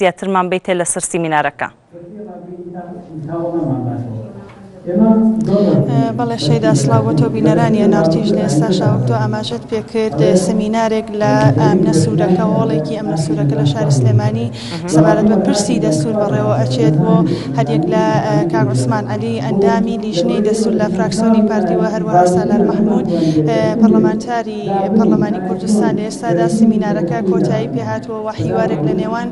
زیاترمان بیتێ لەسەر سیمینارەکە. بەڵێ شەیدا سڵاو بۆ تۆ بینەرانی نارتیژ لە ئێستا شاوکتۆ ئاماژەت پێکرد سمینارێک لە ئامنە سوورەکە وڵێکی ئەمنە سوورەکە لە شاری سلێمانی سەبارەت بە پرسی دەستور بەڕێوە ئەچێت بۆ هەرێک لە کاک عوسمان عەلی ئەندامی لیژنەی دەستور لە فراکسیۆنی پارتیوە هەروەها سالار مەحموود پەرلەمانتاری پەرلەمانی کوردستان لە ئێستادا سمینارەکە کۆتایی پێهاتوە و حیوارێک لە نێوان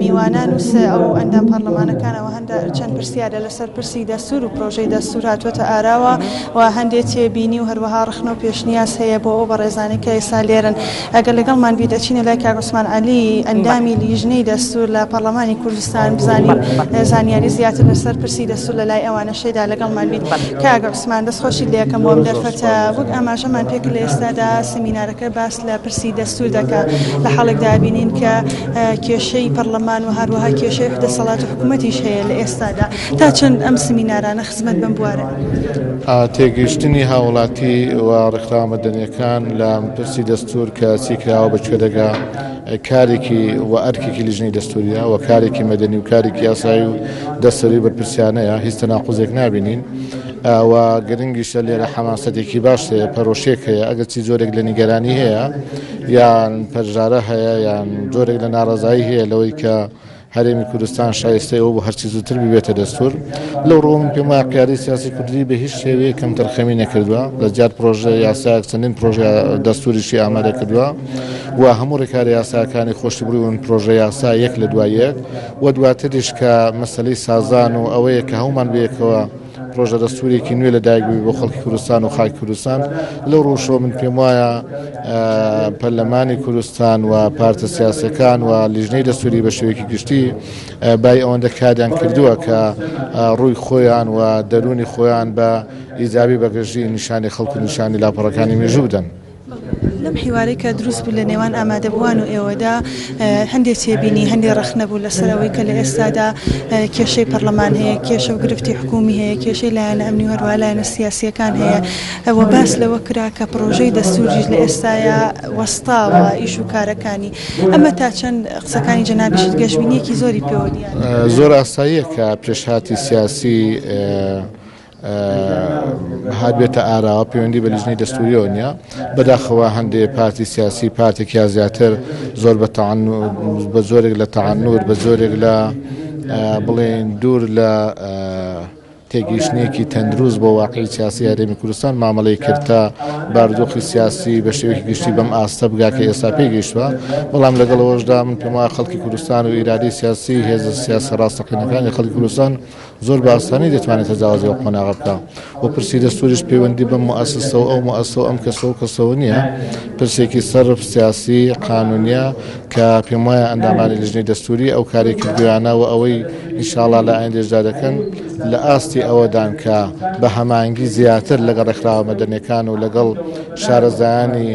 میوانان و ئەو ئەندام پەرلەمانەکانەوە هەندە چەند پرسیارە لەسەر پرسی دەستور و پرۆژەی دەستور هاتووەتە ئاراوە و هەندێک تێبینی و هەروەها ڕخنە و پێشنیاز هەیە بۆ ئەو بەڕێزانەی کە ئێستا لێرن. ئەگەر لەگەڵمان بێت دەچینە لای کاک عوسمان عەلی ئەندامی لیژنەی دەستور لە پەرلەمانی کوردستان بزانین زانیاری زیاتر لەسەر پرسی دەستور لە لای ئەوانەشەیدا لەگەڵمان بیت. کاک عوسمان دەستخۆشی لێ یەکەم بۆم دەرفەتە وەک ئاماژەمان پێکرد لە ئێستادا سمینارەکە باس لە پرسی دەستور دەکات لە حاڵێکدا بینین کە کێشەی پەرلەمان و هەروەها کێشەی دەسەڵات و حکوومەتیش هەیە لە ئێستادا تا چەند ئەم سمینارانە خزمەت بەم بوارە تێگەیشتنی هاوڵاتی و ڕێکخراوەمەدەنیەکان لە پرسی دەستور کە چیکراوە بەکوێ دەگا کارێکی و ئەرکێکی لیژنەی دەستوریە و کارێکی مەدەنی و کارێکی یاسایی و دەستوری بەرپرسیانەیە هیچ تەناقوزێک نابینین و گرنگیشە لێرە حەماسەتێکی باش هەیە پەرۆشێک هەیە ئەگەر چی جۆرێک لە نیگەرانی هەیە یان پەرژارە هەیە یان جۆرێک لە ناڕەزایی هەیە لەوەی کە هەرێمی کوردستان شایستەیەوە بۆ هەرچی زووتر ببێتە دەستور لەو ڕۆم پێم وایە قیادەی سیاسی کوردی بە هیچ شێوەیە کەم تەرخەمی نەکردووە لە جار پرۆژە یاساک چەندین پرۆژە دەستوریشی ئامادە کردووە و هەموو ڕێکاری یاساکانی خۆشی بڕون پرۆژە یاسا یەک لە دوای یەک و دواتریش کە مەسەلەی سازان و ئەوەیە کە هەومان بەیەکەوە پرۆژە دەستورێکی نوێ لە دایکبووی بۆ خەڵکی کوردستان و خاکی کوردستان لەو ڕۆژەوە من پێم وایە پەرلەمانی کوردستان و پارتە سیاسەکان و لیژنەی دەستوری بە شێوەیەکی گشتی بای ئەوەندە کاریان کردووە کە ڕووی خۆیان و دەرونی خۆیان بە ئیجابی بەگەژی نیشانی خەڵک و نیشانی لاپەڕەکانی مێژوو بدەن. لەم حیوارەی کە دروست بوو لە نێوان ئامادەبووان و ئێوەدا هەندێک تێبینی هەندێک ڕخنە بوو لەسەرەوەی کە لە ئێستادا کێشەی پەرلەمان هەیە کێشە و گرفتی حکومی هەیە کێشەی لایەنە ئەمنی و هەروەها لایەنە سیاسیەکان هەیە و باس لەوە کرا کە پرۆژەی دەستوریش لە ئێستاە وەستاوە ئیش و کارەکانی ئەمە تا چەند قسەکانی جەنابیشت گەشتبینیەکی زۆری پێوە دیار زۆر ئاساییە کە پێشهاتی سیاسی هات بێتە ئاراوە پەیوەندی بە لیژنەی دەستوریەوە نییە بەداخەوە هەندێک پارتی سیاسی پارتێکیا زیاتر زۆر بە زۆرێک لە تەعەنوت بە زۆرێک لە بڵێن دوور لە تێگەیشتنێکی تەندروست بۆ واقعی سیاسی هەرێمی کوردستان مامەڵەی کرد تا بارودۆخی سیاسی بە شێوەیەکی گشتی بەم ئاستە بگا کە ئێستا پێی گەیشتووە بەڵام لەگەڵەوەشدا من پێم وایە خەڵکی کوردستان و ئیرادەی سیاسی هێزە سیاسە ڕاستەقینەکانی خەڵکی کوردستان زۆر بە ئاسانی دەتوانێت تەجاوزی قۆناغ بکە و پرسی دەستوریش پەیوەندی بە مؤسسەوە ئەو مؤسسە ئەم کەسەوە نییە پرسێکی سەرف سیاسی قانونیە کە پێم وایە ئەندامانی لیژنەی دەستوری ئەو کارێکی گویانە و ئەوەی ئینشاڵڵا لە ئایندێشدا دەکەن لە ئاستی ئەوەدان کە بە هەمانگی زیاتر لەگەڵ ڕێکخراوەمەدەنیەکان و لەگەڵ شارەزایانی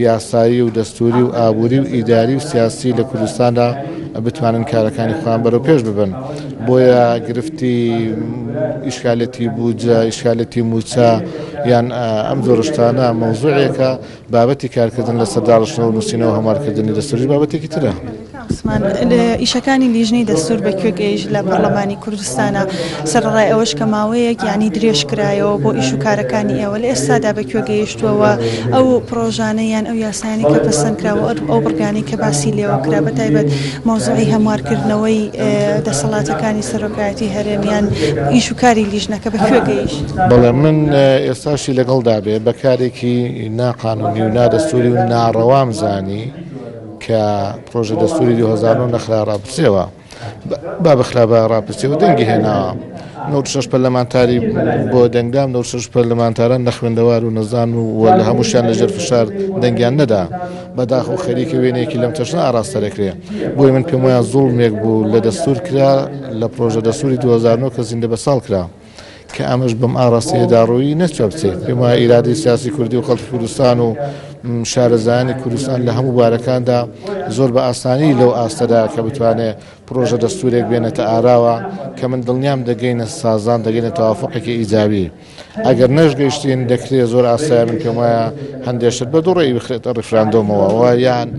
یاسایی و دەستوری و ئابووری و ئیداری و سیاسی لە کوردستاندا بتوانن کارەکانی خۆیان بەرەو پێش ببن بۆیە گرفتی ئیشکالەتی بوجە ئیشکالەتی موچە یان ئەم زۆرشتانە مەوزوعێکە بابەتی کارکردن لە سەرداڕشتنەوە و نووسینەوە هەموارکردنی دەستوری بابەتێکی ترە. ئیشەکانی لیژنەی دەستور بەکوێ گەیشت لە پەرلەمانی کوردستانە سەرڕای ئەوەش کە ماوەیەک یعنی درێژ کرایەوە بۆ ئیش و کارەکانی ئێوە لە ئێستادا بەکوێ گەیشتووەوە ئەو پرۆژانەیان ئەو یاسایانی کە پەسەندکراوە ئەو بڕگانی کە باسی لێوە کرا بەتایبەت مۆزوعی هەموارکردنەوەی دەسەڵاتەکانی سەرۆکایەتی هەرێمیان ئیش و کاری لیژنەکە بەکوێ گەیشت. بەڵێ من ئێستاشی لەگەڵدا بێ بەکارێکی ناقانونی و نادەستوری و ناڕەوام زانی کە پرۆژە دەستوری 2009 نەخرا ڕاپرسیەوە با بەخرابە ڕاپرسیەوە دەنگی هێناوە 96 پەرلەمانتاری بۆ دەنگدام 96 پەرلەمانتاران نەخوێندەوار و نەزان و لە هەمووشیان لەژێر فشار دەنگیان نەدا بەداخ و خەریکە وێنەیەکی لەم تەشنە ئاراستە دەکرێ بۆی من پێم وایە زوڵمێک بوو لە دەستور کرا لە پرۆژە دەستوری 2009 کە زیندە بە ساڵ کرا کە ئەمەش بەم ئاراستەیەدا ڕووی نەچوە بچێت پێم وایە ئیرادەی سیاسی کوردی و خەڵکی کوردستان و شارەزایانی کوردستان لە هەموو بارەکاندا زۆر بە ئاسانی لەو ئاستەدا کە بتوانێت پرۆژە دەستورێک بێنێتە ئاراوە کە من دڵنیام دەگەینە سازان دەگەینە تەوافقێکی ئیجابی. ئەگەر نەشگەیشتین دەکرێت زۆر ئاسایە من پێم وایە هەندێشت بە دووڕێی بخرێتە ڕیفراندۆمەوە یان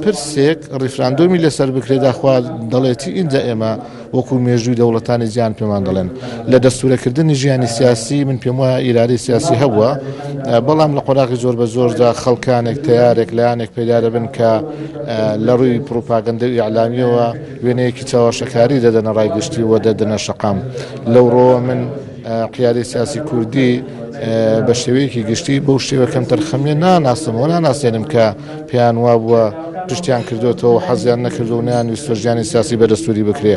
پرسێک ڕیفراندۆمی لەسەر بکرێت داخوا دەڵێتی ئینجا ئێمە وەکو مێژووی دەوڵەتانی جیان پێمان دەڵێن لە دەستورەکردنی ژیانی سیاسی من پێم وایە ئیرادەی سیاسی هەبووە بەڵام لە قۆراغی زۆر بە زۆردا خەڵکانێک تیارێک لایەنێک پەیدا دەبن کە لە ڕووی پروپاگەندە و ئیعلامیەوە وێنەیەکی چاوەشەکاری دەدەنە ڕایگشتی و دەدەنە شەقام لەو ڕۆوە من قیادەی سیاسی کوردی بە شێوەیەکی گشتی بەو شێوەکەم تەرخەمیە ناناسمەوە ناناسێنم کە پێیان وا بووە پشتیان کردوێتەوە حەزیان نەکردو و نیانویستە ژیانی سیاسی بەدەستوری بکرێ.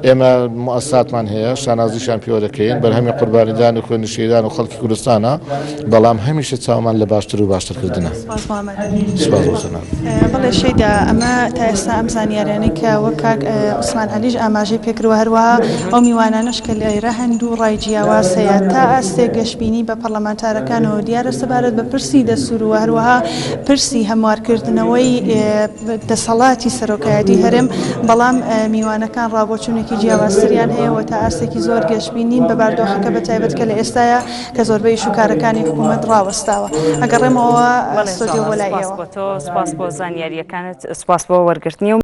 ئێمە موسساتمان هەیە شانازیشان پێوە دەکەین بەرهەمی قوربانیدان و خوێندنشێدان و خەڵکی کوردستانە بەڵام هەمیشە چاومان لە باشتر و باشترکردنە. بەڵێ شەیدا ئەمە تا ئێستا ئەم زانیاریانەی کە وەک کاک عوسمان عەلیش ئاماژەی پێکردووە هەروەها ئەو میوانانەش کە لە ئێرە هەندوو ڕای جیاواز هەیە تا ئەستێک گەشتبینی بە پەرلەمانتارەکانەوە دیارە سەبارەت بە پرسی دەستور و هەروەها پرسی هەموارکردنەوەی دەسەڵاتی سەرۆکایەتی هەرێم بەڵام میوانەکان ڕابۆچوونێکی جیاوازتریان هەیەەوە تا ئاستێکی زۆر گەشتبینین بە باردۆخەکە بە تایبەت کە لە ئێستاە کە زۆربەی شوکارەکانی حکوومەت ڕاوەستاوە ئەگەڕێمەوە سپاس بۆ تۆ سپاس بۆ زانیاریەکانت سپاس بۆ وەرگرتنی و